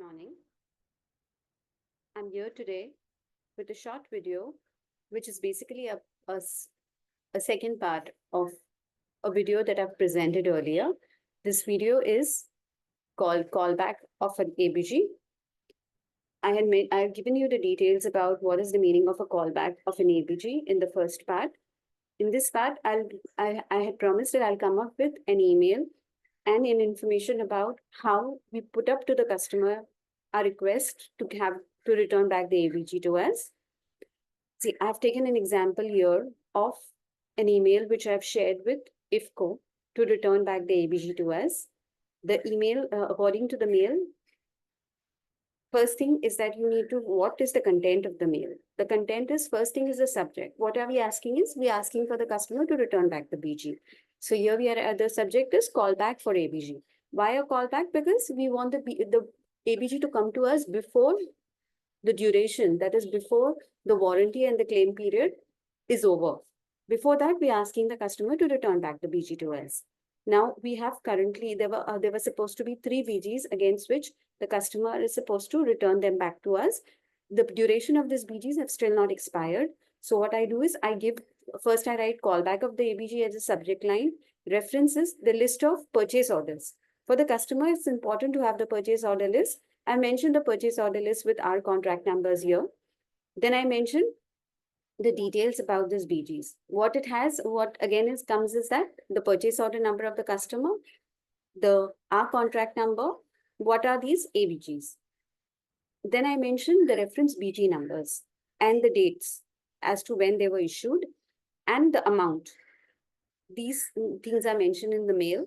morning. I'm here today with a short video, which is basically a second part of a video that I've presented earlier. This video is called Callback of an ABG. I've given you the details about what is the meaning of a callback of an ABG in the first part. In this part, I had promised that I'll come up with an email and an information about how we put up to the customer a request to return back the ABG to us. See, I've taken an example here of an email which I've shared with IFCO to return back the ABG to us. The email, according to the mail, first thing is that you need to, what is the content of the mail? The content is, first thing is the subject. What are we asking is, we're asking for the customer to return back the BG. So here we are, the subject is callback for ABG. Why a callback? Because we want the ABG to come to us before the duration, that is before the warranty and the claim period is over. Before that, we're asking the customer to return back the BG to us. Now we have currently, there were supposed to be 3 BGs against which the customer is supposed to return them back to us. The duration of these BGs have still not expired. So what I do is first I write callback of the ABG as a subject line. References the list of purchase orders. For the customer, it's important to have the purchase order list. I mentioned the purchase order list with our contract numbers here. Then I mentioned the details about this BGs. What it has, what again comes is that the purchase order number of the customer, our contract number, what are these ABGs. Then I mentioned the reference BG numbers and the dates as to when they were issued and the amount. These things are mentioned in the mail.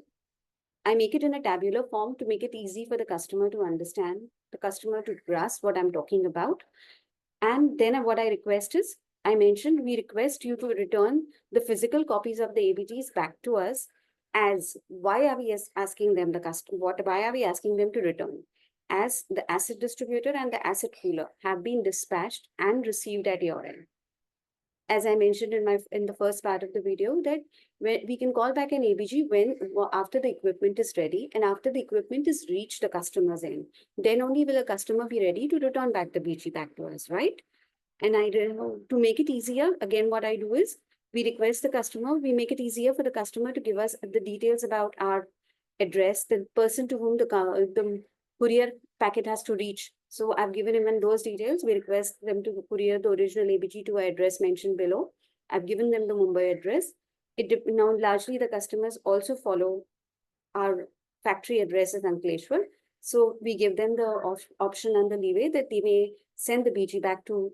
I make it in a tabular form to make it easy for the customer to understand, the customer to grasp what I'm talking about. And then what I request is, I mentioned we request you to return the physical copies of the ABGs back to us. As why are we asking them why are we asking them to return? As the asset distributor and the asset cooler have been dispatched and received at your end. As I mentioned in the first part of the video, that we can call back an ABG after the equipment is ready and after the equipment is reached the customer's end. Then only will a customer be ready to return back the BG back to us, right? And to make it easier, again, what I do is we request the customer, we make it easier for the customer to give us the details about our address, the person to whom the courier packet has to reach. So I've given him those details. We request them to courier the original ABG to our address mentioned below. I've given them the Mumbai address. Now, largely the customers also follow our factory address as Ankleshwar. So we give them the option and the leeway that they may send the BG back to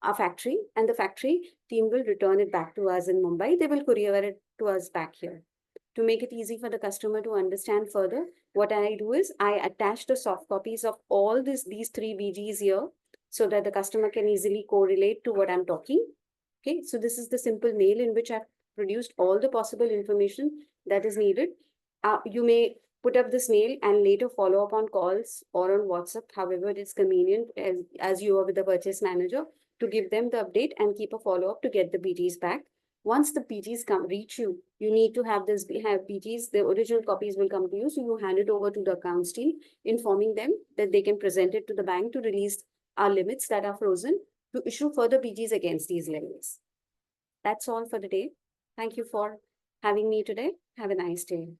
our factory and the factory team will return it back to us in Mumbai. They will courier it to us back here. To make it easy for the customer to understand further, what I do is I attach the soft copies of all these 3 BGs here so that the customer can easily correlate to what I'm talking. Okay, so this is the simple mail in which I've produced all the possible information that is needed. You may put up this mail and later follow up on calls or on WhatsApp, however it is convenient as you are with the purchase manager, to give them the update and keep a follow-up to get the BGs back. Once the BGs reach you, you need to have BGs, the original copies will come to you. So you hand it over to the accounts team, informing them that they can present it to the bank to release our limits that are frozen to issue further BGs against these limits. That's all for the day. Thank you for having me today. Have a nice day.